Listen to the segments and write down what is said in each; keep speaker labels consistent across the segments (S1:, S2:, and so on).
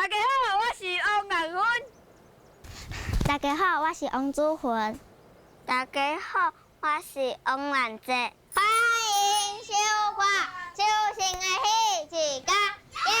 S1: 大家好，我是王兰芬。
S2: 大家好，我是王祖魂。
S3: 大家好，我是王兰姐。欢迎收看秋生的喜剧家，耶！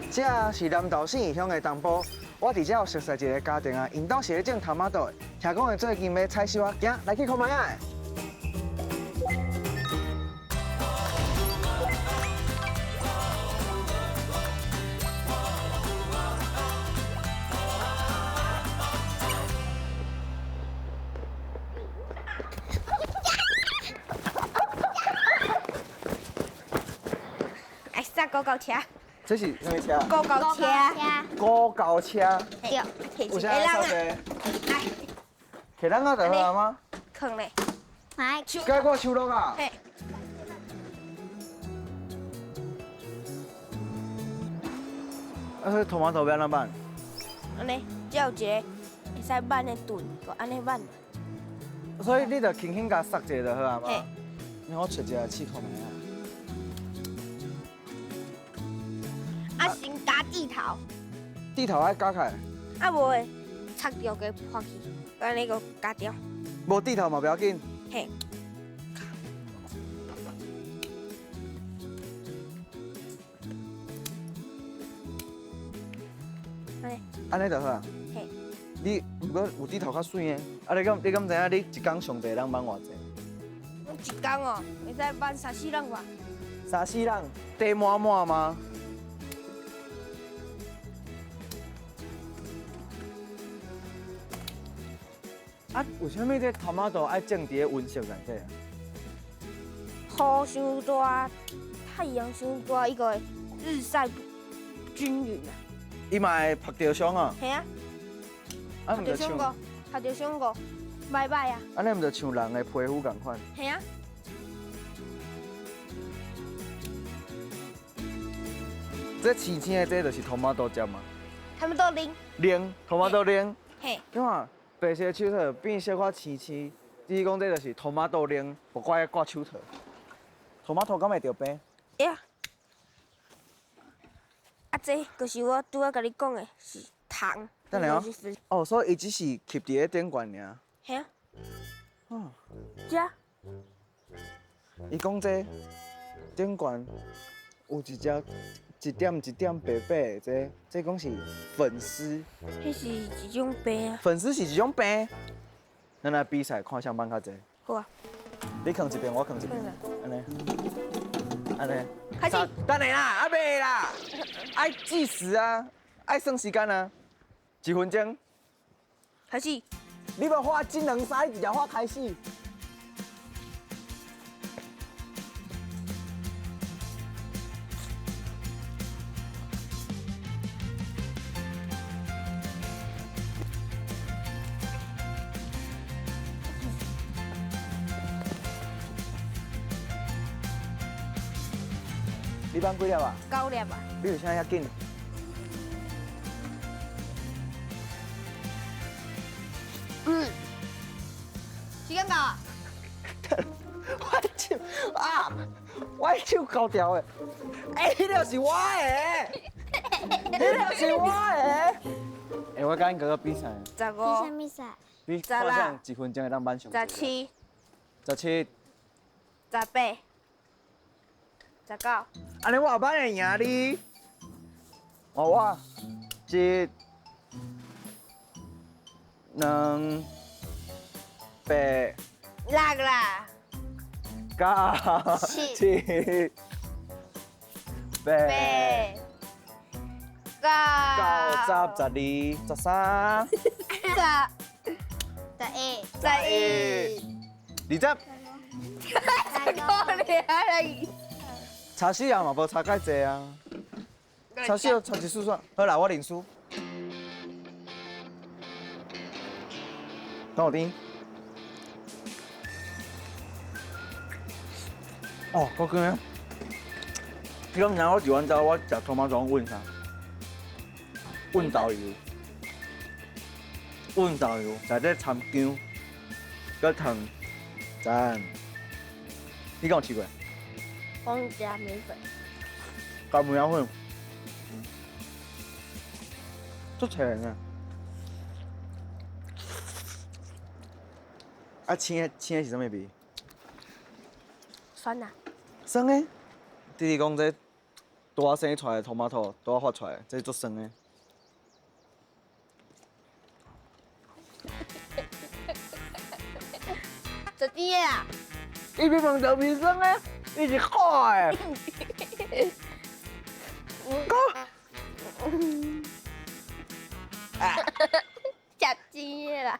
S4: 这是南投县乡的东部，我伫这有熟悉一个家庭啊，因兜是咧种头马豆的，听讲伊最近要采收啊，行来去看卖啊！
S1: 哎，啥高高车？
S4: 这是什么车？
S1: 高高车。
S4: 高高车。
S1: 对，
S4: 有啥sauce？
S1: 来，
S4: 摕咱个就好啊吗？
S1: 放咧。
S3: 来，
S4: 该我收落啊。
S1: 嘿。
S4: 啊，迄头马豆要安怎办？
S1: 安尼，只有一个会使焖的炖，就安尼焖。
S4: 所以你就轻轻甲塞一下就好啊嘛。
S1: 嘿。
S4: 让我找一个试看卖啊。
S1: 啊，先加地头，
S4: 地头爱加开，
S1: 啊无诶，拆掉给破去，安尼个加掉。
S4: 无地头嘛不要紧。
S1: 嘿。安尼。
S4: 安尼就好啊。
S1: 嘿。
S4: 你如果有地头较水的，啊你敢知影你一工上济人忙偌济？
S1: 我一工哦，会使焖3、4人吧。
S4: 3、4人，地满满吗？啊，为什么这头马豆爱种伫咧温室内底啊？
S1: 雨伤大，太阳伤大，伊个会日晒不均匀啊。
S4: 伊嘛会晒着伤啊？
S1: 系啊，
S4: 啊，毋就像，
S1: 晒着伤过，晒着伤过，歹歹啊。
S4: 安尼毋就像人的皮肤共款？
S1: 系啊。
S4: 这青青的这就是头马豆汁嘛？
S1: 他们都拎。
S4: 냉头马豆냉。
S1: 嘿。
S4: 你看白色手套变小可青青，你讲这就是头马豆냉不怪挂手套。头马豆敢会着病？
S1: 会啊。啊，这就是我拄仔甲你讲的，是糖。
S4: 等下哦。哦，所以伊只是吸伫咧顶管尔。
S1: 系啊。
S4: 哦。
S1: 这。
S4: 伊讲这顶管有一点白白的，这讲是粉丝。
S1: 迄是一种病啊。
S4: 粉丝是一种病。咱来比赛看谁放较济。
S1: 好啊。
S4: 你扛一边，我扛一边。安尼。安尼。
S1: 开始。
S4: 等下啦，啊袂啦，爱计时啊，爱算时间啊，1分钟。
S1: 开始。
S4: 你要画技能赛，直接画开始。你放几粒啊
S1: 9粒啊。
S4: 你为啥遐紧？
S1: 时间到啊。
S4: 我手啊，我手搞掉的。迄就是我的，迄就是我的。我甲因哥哥比赛。
S1: 15。
S3: 比赛？
S4: 你看上1分钟会当满上。
S1: 17。
S4: 17。
S1: 18。19。
S4: 安尼我后摆会赢你。哦，我1、2、8、
S1: 6啦。
S4: 9、7、8、 9、10、12、13、11、 20。
S1: 可怜而已。
S4: 差死人嘛，无差介济啊。差死差一输算，好啦，我认输。等我丁。哦，我讲啊，你讲然后煮完之后，我食拖马庄问啥？问导游，问导游，在这参姜，搁糖，赞。你敢有试过？
S1: 我加米粉，
S4: 加梅仔粉，足甜啊！啊，青的是什么味？
S1: 酸呐。
S4: 酸的。弟弟讲这大生出来的 tomato 大发出来的，这足酸的。
S1: 这啲啊，
S4: 伊明明就变酸的，你是好的。
S1: 假鸡啦。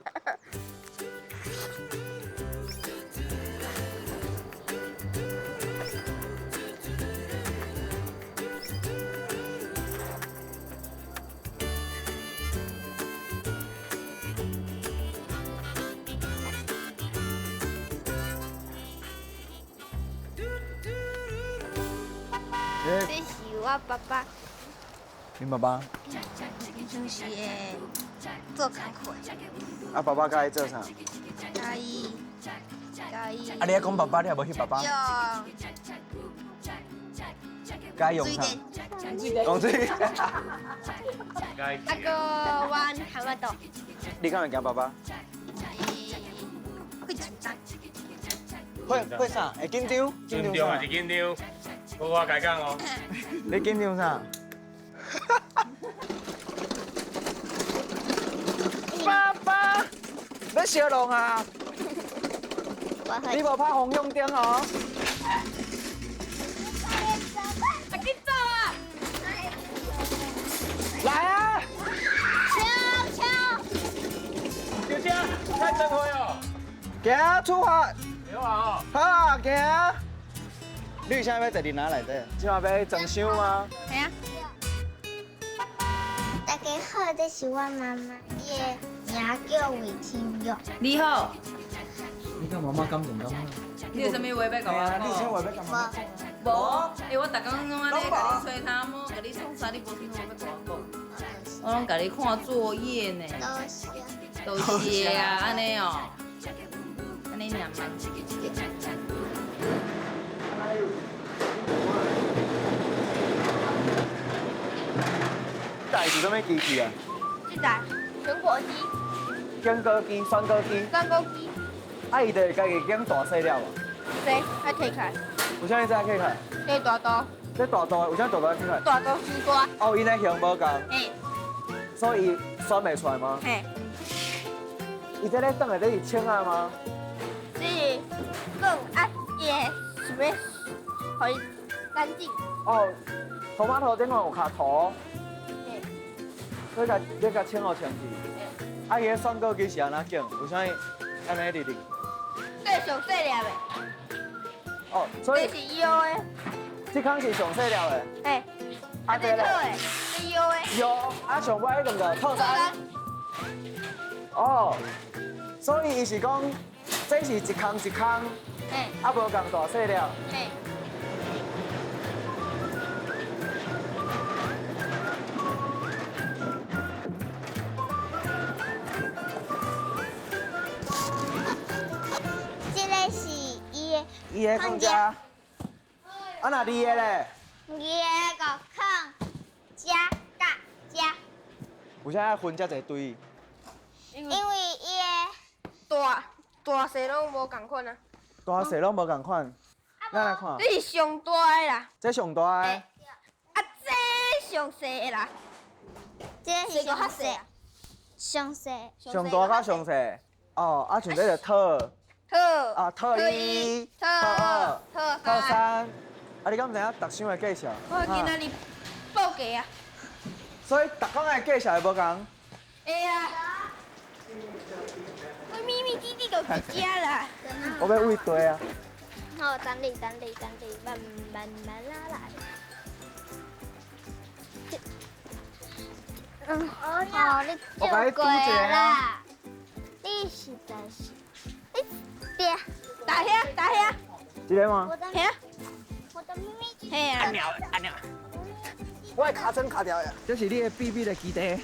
S1: 这是我爸爸，
S4: 恁爸爸？
S1: 就是会做工课，
S4: 啊，爸爸甲伊做啥？
S1: 甲伊
S4: 啊，你还讲爸爸，你还无翕爸爸？
S1: 用
S4: 甲伊用啥？讲水。
S1: 啊个玩蛤蟆豆，
S4: 你敢会惊爸爸？
S1: 会紧张，
S4: 会啥？会紧张？
S5: 紧张还是紧张？我改讲哦。
S4: 你紧张啥？爸爸，要烧龙啊！你无拍红用灯哦。
S1: 快点走啊！
S4: 来啊！
S5: 小姐，太真会哦。
S4: 行，出发！
S5: 有啊
S4: 好啊，行。你现在要坐伫哪内底？今晚要装箱吗？
S1: 系啊。
S3: 大家好，这是我妈妈，伊的名叫魏清玉。
S6: 你好，
S4: 你甲妈妈感动感吗？
S6: 你有啥物话要甲我
S4: 你先
S6: 讲？
S4: 话要干嘛？
S6: 无，我逐工拢安尼甲你吹头毛，甲你创啥，你无听我要甲我讲？我拢甲你看作业呢，
S3: 都是
S6: 都是啊，安尼哦，安尼尔吗？
S4: 台是什么机器啊？
S1: 这台全国机、
S4: 姜糕机、酸糕机，
S1: 酸糕机，
S4: 啊，伊就会家己姜大细了无？
S1: 谁还可以开？
S4: 有啥物仔可以看？
S1: 这大刀，
S4: 这大刀的有啥大刀可以看？
S1: 大刀西瓜，
S4: 哦，伊那形无共，
S1: 嘿，
S4: 所以伊选袂出来吗？
S1: 嘿，
S4: 伊这咧等下这是青啊吗？
S1: 这是更啊也是不是可以干净？
S4: 哦，头马头顶方有卡头，
S1: 嘿，
S4: 所以你甲青互清去。啊，伊个酸糕机是安怎拣？有啥物安尼哩哩？
S1: 这上细粒的，
S4: 哦，所以
S1: 这是腰的，
S4: 这空是上细了的。
S1: 嘿，啊这套的，这腰的，
S4: 有啊，上尾迄两个套餐。哦，所以伊是讲，这是一空一空，
S1: 嘿，
S4: 啊无共大细了。
S1: 嘿。
S3: 这个是伊的
S4: 伊的放遮，啊那你的咧？
S3: 伊的个空加加加，
S4: 为啥要分遮侪堆？
S1: 因
S3: 因为伊的
S1: 大细拢无共款啊。
S4: 大细拢无共款，咱来看，
S1: 这是上大的啦，
S4: 这上大的，
S1: 啊这上细的啦，
S3: 这个是上细
S1: 这个较细啊，
S3: 上细，
S4: 上大甲上细。哦，啊像这个套
S1: 特
S4: 啊套一、
S1: 特
S4: 套二、
S1: 特
S4: 套三，啊你敢知影逐箱的介绍？
S1: 我今仔日报价啊，
S4: 所以逐工的介绍会无共。
S1: 会啊，我咪咪滴滴就一家啦，
S4: 我要喂地啊。
S3: 好，等你，慢慢拉来。哦，你
S4: 我给你
S3: 过
S4: 拄一个
S3: 啦！你实在是，你别，
S1: 打遐，
S4: 一个吗？
S3: 我的秘密基地。
S1: 嘿啊，
S4: 我的尻川卡掉呀。这是你的秘密的基地。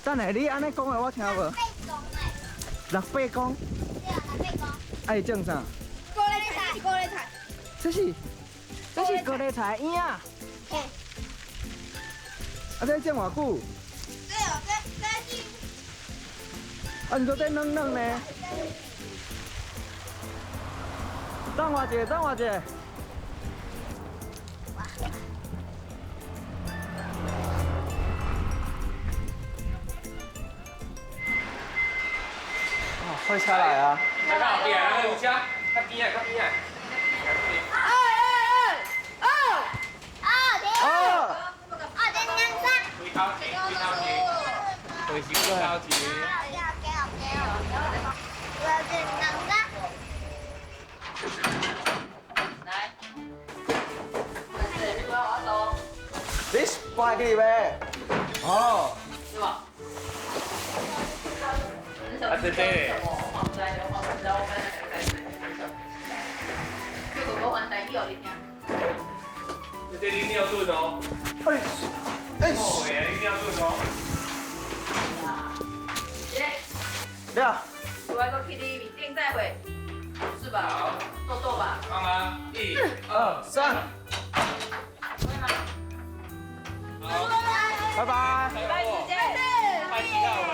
S4: 等下，你安尼讲的我听无。600公。爱种啥？
S1: 高丽菜，
S4: 这是高丽菜叶啊。
S3: 嘿。
S4: 啊，这种偌久？
S1: 对哦，这
S4: 啊，你说这嫩嫩呢？等我一下。哦，快下来啊！
S5: 来到边啊，有车，较边啊。
S4: 哦，
S3: 这两张。
S5: 回头前，回头前。
S3: 我要这两张。
S6: 来，我走，
S4: 你搬去呗？哦，
S6: 是吧？
S5: 啊，对。这你一定要做哦。哦，你一定要做哦。
S4: 对啊。
S6: 我要去你面顶再会，是吧？豆吧。
S5: 妈妈，1、2、3。好，
S4: 拜拜。
S5: 拜拜，快几号位？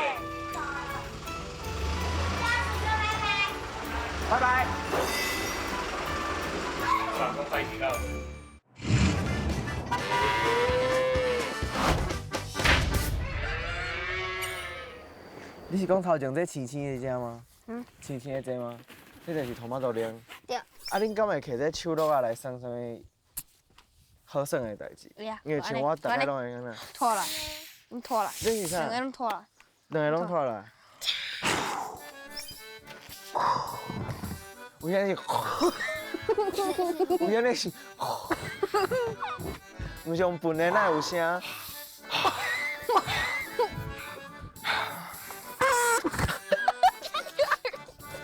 S4: 拜拜。
S5: 老公快几号位？
S4: 你是讲头前这青青的这吗？青青的这吗？这就是头毛豆奶。
S3: 对。
S4: 啊，恁敢会摕这手录啊来送什么好耍的代志？因为像我大概拢会安尼。
S1: 拖了，你拖了，
S4: 这是啥？
S1: 两个拢拖了。
S4: 两个拢拖来。有影是，有影是，唔是用笨的哪有声？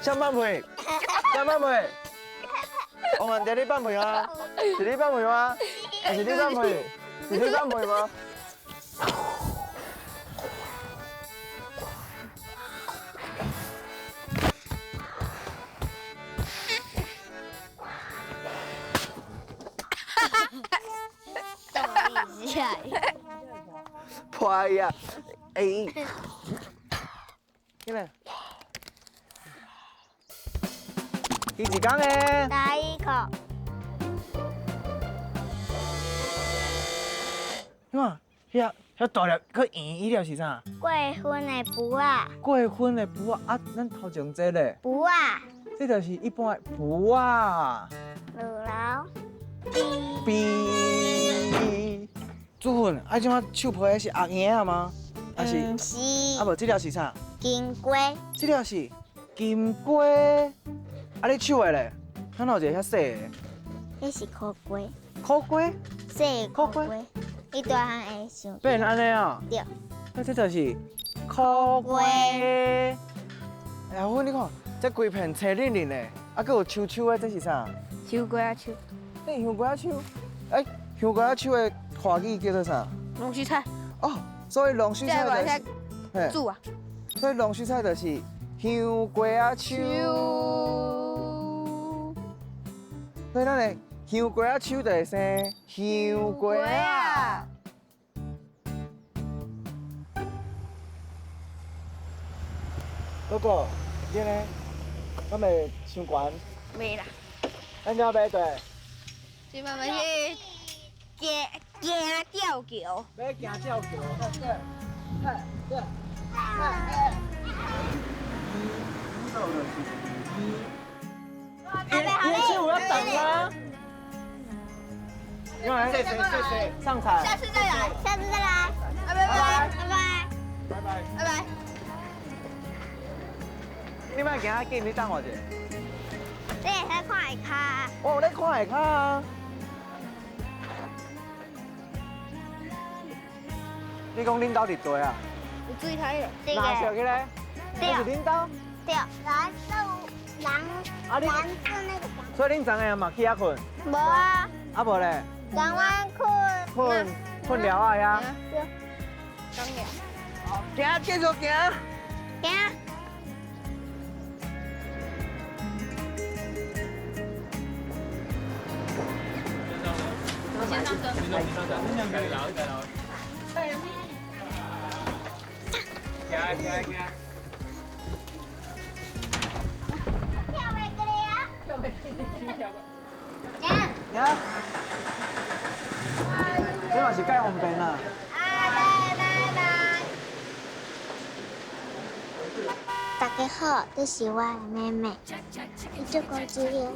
S4: 想放屁？想放屁？王文弟，你放屁啊？是你放屁吗？还是你放屁？是你放屁吗？破呀！哎，进来。第几缸诶？
S3: 第一口。
S4: 看，遐大粒个圆，伊条是啥？
S3: 过分的布啊！
S4: 过分的布啊！咱头前这咧，
S3: 布啊！
S4: 这就是一般的布啊。
S3: 二楼。
S4: 比。主粉，啊，即马手皮的是红叶啊吗？还是？
S3: 不是。
S4: 啊无，这条是啥？
S3: 金龟。
S4: 这条是金龟。啊，你手的咧？看到一个遐细的。
S3: 那是苦龟。
S4: 苦龟？
S3: 细苦龟。伊大汉会想。
S4: 变安尼啊？
S3: 对。
S4: 啊，这就是苦龟。哎呀，我你看，这规片青嫩嫩的，啊，佮有秋秋的，这是啥？
S1: 香瓜仔手，
S4: 这香瓜仔手。哎，香瓜仔手的华语叫做啥？
S1: 龙须菜。
S4: 哦，所以龙须菜就是，
S1: 嘿，煮啊。
S4: 所以龙须菜就是香瓜仔手。所以咱的香瓜仔手就会生香瓜啊。哥哥，你呢？敢袂伤悬？
S1: 没啦。
S4: 咱要买对。
S1: 今晚要去行吊桥。
S4: 要行吊桥，对。你是我要等吗？因为谢谢上场。
S3: 下次再来。拜拜。
S4: 拜拜。你莫行啊紧，你等我一下。
S3: 你会使看下骹。
S4: 我有咧看下骹啊。你讲恁兜伫做啊？
S1: 有水台嘞，
S3: 这
S4: 哪小
S3: 个
S4: 去咧？
S3: 对
S4: 那是恁兜？
S3: 对，蓝色
S4: 啊你
S3: 蓝色那个。
S4: 所以恁昨下嘛起遐困？
S3: 无啊，
S4: 啊无咧？
S3: 刚刚困。
S4: 困了啊呀？
S1: 刚了。
S4: 行，继续行。
S3: 行。
S6: 我先上车。
S3: 跳袂过来啊！行。
S4: 行。这嘛是盖方便啊。
S3: 拜。大家好，这是我的妹妹。伊做公主的，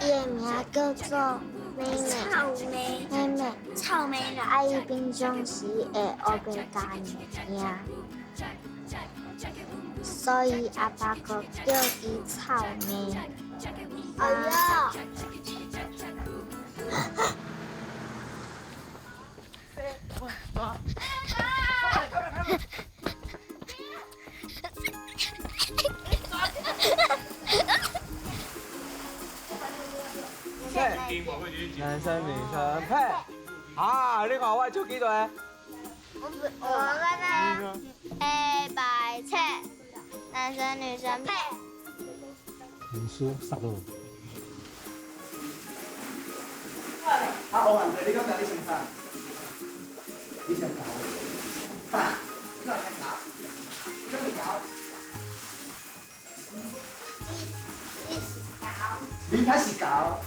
S3: 伊的名叫做妹妹。草莓。妹妹。草莓啦。伊平常时会学袂家名，所以阿爸个叫伊草莓。哎呀！
S4: 男生女生配。啊，你看我手几大？
S3: 我刚才黑白切，男生女生配。
S7: 文书杀了。
S4: 啊，欧文，你讲哪里先生？你先搞。爸，你来搞。你来搞。你开始搞。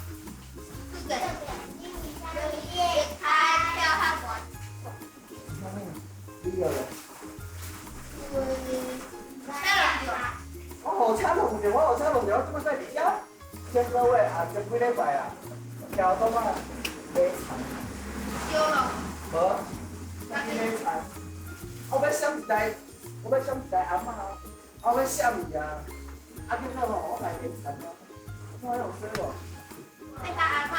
S4: 我车弄着，我车弄着，我即摆在伫遐，前个月啊，前几礼拜啊，调动啊，买菜。丢了。无，买菜。我要闪一台，阿嬷，我要闪伊啊，啊，今仔吼，我来买菜咯，我有水无？
S3: 你甲阿嬷嘞？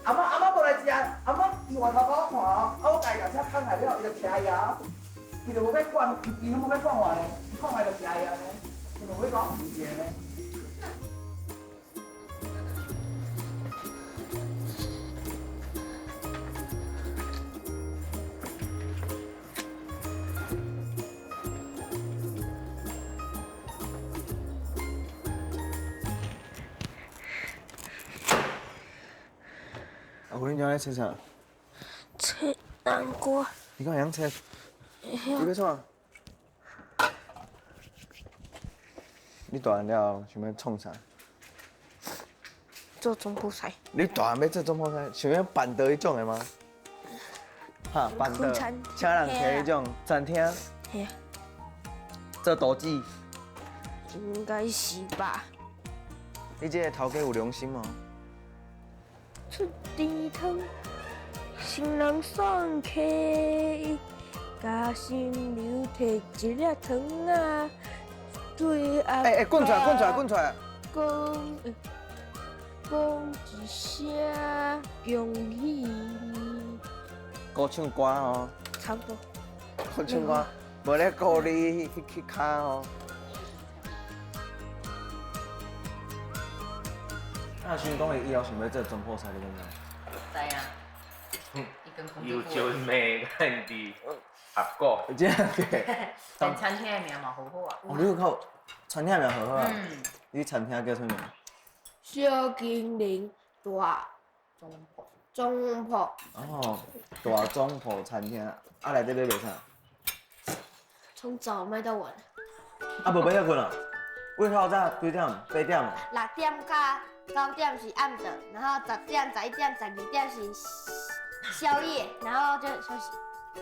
S4: 阿嬷无来食，阿嬷伊外头甲我看哦，啊，我家己车放来了，伊就徛伊啊，伊就无要管，伊拢无要管我呢，看来就徛伊啊呢，伊就无要讲唔是呢。啊，我恁家咧切啥？
S1: 切南瓜。
S4: 你敢会晓切？你要创？你大汉了想要创啥？
S1: 做中埔菜。
S4: 你大汉要做中埔菜，想要办桌迄种的吗？哈，办桌，请人摕迄种餐厅，
S1: 嘿啊，
S4: 做厨子。
S1: 应该是吧。
S4: 你这个头家有良心哦。
S1: 出甜汤，新人送客，加新娘摕一粒糖啊，对阿爸。
S4: 滚出来，滚出来，滚出来！
S1: 讲一声恭喜你。
S4: 歌唱歌哦，
S1: 差不多。
S4: 歌唱歌，无咧鼓你去卡哦。啊，想讲伊以后想要做中埔菜，你讲哪？
S6: 知啊。伊跟空
S5: 有招妹跟伫合过，
S4: 有这样嘅。
S6: 但餐厅的名嘛好好啊。
S4: 哦，你有靠餐厅名好好啊？
S6: 嗯。
S4: 你餐厅叫什么名？
S1: 小精灵大中铺。
S4: 哦，大中埔餐厅，啊内底要卖啥？
S1: 从早卖到晚。
S4: 啊，无买遐困啊？为透早几点？8点啊
S1: 6点到9点是暗的，然后10点、11点、12点是宵夜，然后就休息。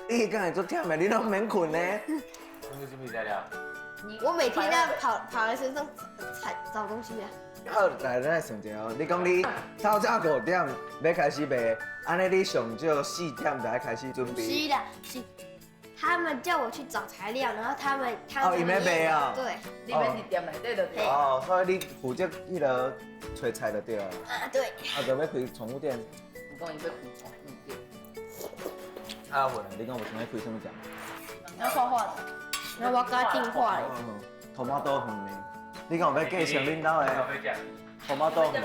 S4: 你敢会做忝的？你拢免困呢？
S5: 你是不是在聊？
S1: 我每天在跑在身上找东西啊。
S4: 好，来咱来算一下哦。你讲你透早5点要开始卖，安尼你上少4点才开始准备。
S1: 是啦，是他们叫我去找材料，然后他们
S4: 哦因咧卖啊
S1: 对，
S6: 你免伫店内底就对。
S4: 哦，所以你负责迄个找菜就对了。
S1: 对，
S4: 啊，就要开宠物店。
S6: 我讲伊要开宠物店，
S4: 啊，混，你讲有想要开什么店？
S6: 要画画的。
S1: 然后我跟他订话嘞。
S4: 头毛豆粉呢？你讲有要继承恁兜的头毛豆粉？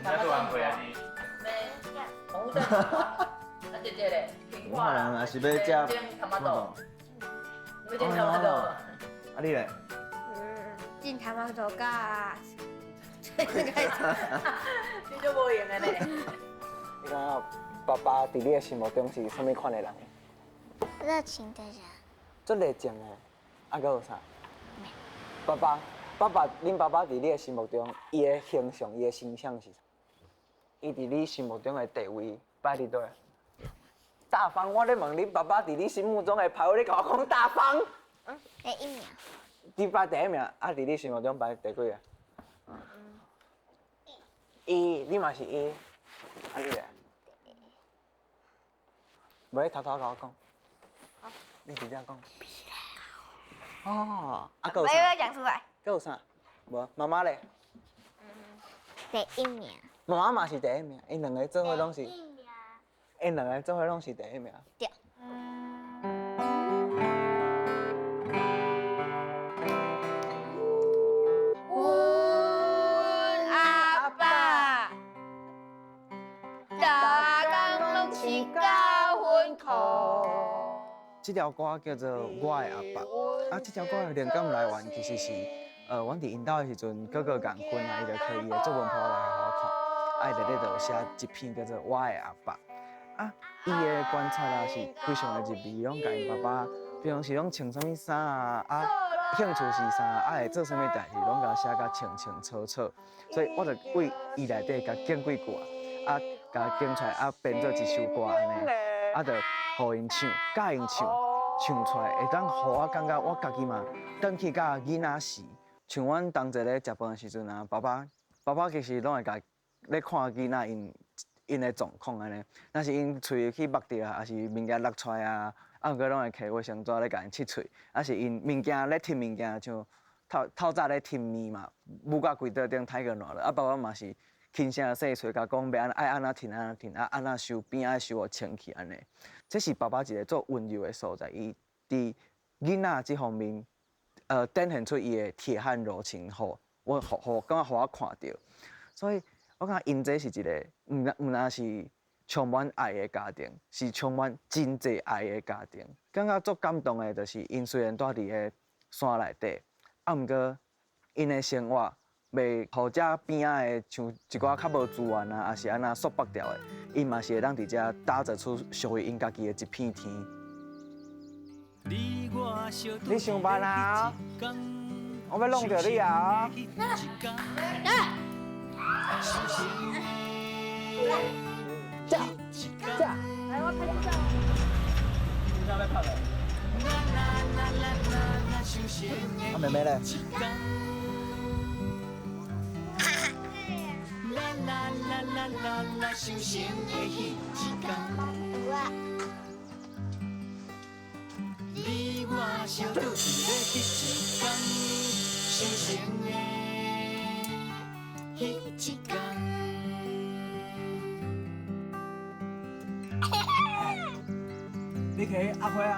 S5: 那做完回来你。
S6: 宠物店。啊，姐姐嘞，
S4: 有可能也是要食
S6: 头毛豆。要点头毛豆。
S4: 啊，你嘞？
S1: 进他妈走噶。
S6: 你就无用的嘞。
S4: 你讲爸爸伫你的心目中是什么款的人？
S3: 热情的人，
S4: 足热情的，啊，搁有啥？爸爸，恁爸爸伫你的心目中，伊的形象、伊的形象是啥？伊伫你心目中的地位摆伫倒？大方，我咧问恁爸爸伫你心目中的排位，你甲我讲大方。
S3: 第一名，
S4: 你排第一名，啊，伫你心目中排第几个？一，你嘛是一，啊你咧？无你偷偷甲我讲。你直接讲。哦，啊，搁有
S1: 没
S4: 啥？
S1: 有讲出来。
S4: 搁有啥？无，妈妈咧？
S3: 第一名，
S4: 妈妈嘛是第一名，因两个做伙拢是，
S3: 第一名，
S4: 因两个做伙拢是第一名。
S3: 对。
S1: 阮阿爸，大工拢是教阮苦。
S4: 这条歌叫做《我的阿爸》，啊，这条歌的灵感来源其实是，阮伫因兜的时阵，哥哥共婚啊，伊就摕伊的作文簿来互我看，啊，伊内底就有写一篇叫做《我的阿爸》，啊，伊的观察啊是非常的入微，伊拢甲因爸爸，平常时拢穿啥物衫啊，啊，兴趣是啥，啊，会做啥物代志，拢甲写甲清清楚楚，所以我就为伊内底甲拣几句啊，甲拣出来啊，编做一首歌安尼，啊，就。互因唱，教因唱，唱出来会当互我感觉我家己嘛，转去甲囡仔时，像阮同齐咧食饭的时阵啊，爸爸其实拢会甲咧看囡仔因的状况安尼，若是因喙去擘着啊，还是物件落出来啊，啊，毋过拢会摕卫生纸咧甲因拭喙，啊是因物件咧摕物件，像透早咧摕面嘛，母甲规桌顶刣个烂了，啊，爸爸嘛是。轻声细碎甲讲，要爱安怎停安怎停，啊安怎收边爱收互清气安尼。这是爸爸一个做温柔的所在，伊伫囡仔这方面，展现出伊的铁汉柔情，互我看到。所以我感觉因这是一个，毋但是充满爱的家庭，是充满真侪爱的家庭。感觉足感动的，就是因虽然住伫个山内底，啊毋过因的生活。袂互遮边仔的像一寡较无资源啊，也是安那束缚掉的，因嘛是会当伫遮打造出属于因家己的一片天。你上班啊？我要弄着你啊！走，
S1: 来，我拍照。
S5: 你要拍了？
S4: 啊，妹妹嘞？
S3: 你我相拄是要彼一天，相成的彼一天。
S4: 你去阿辉啊？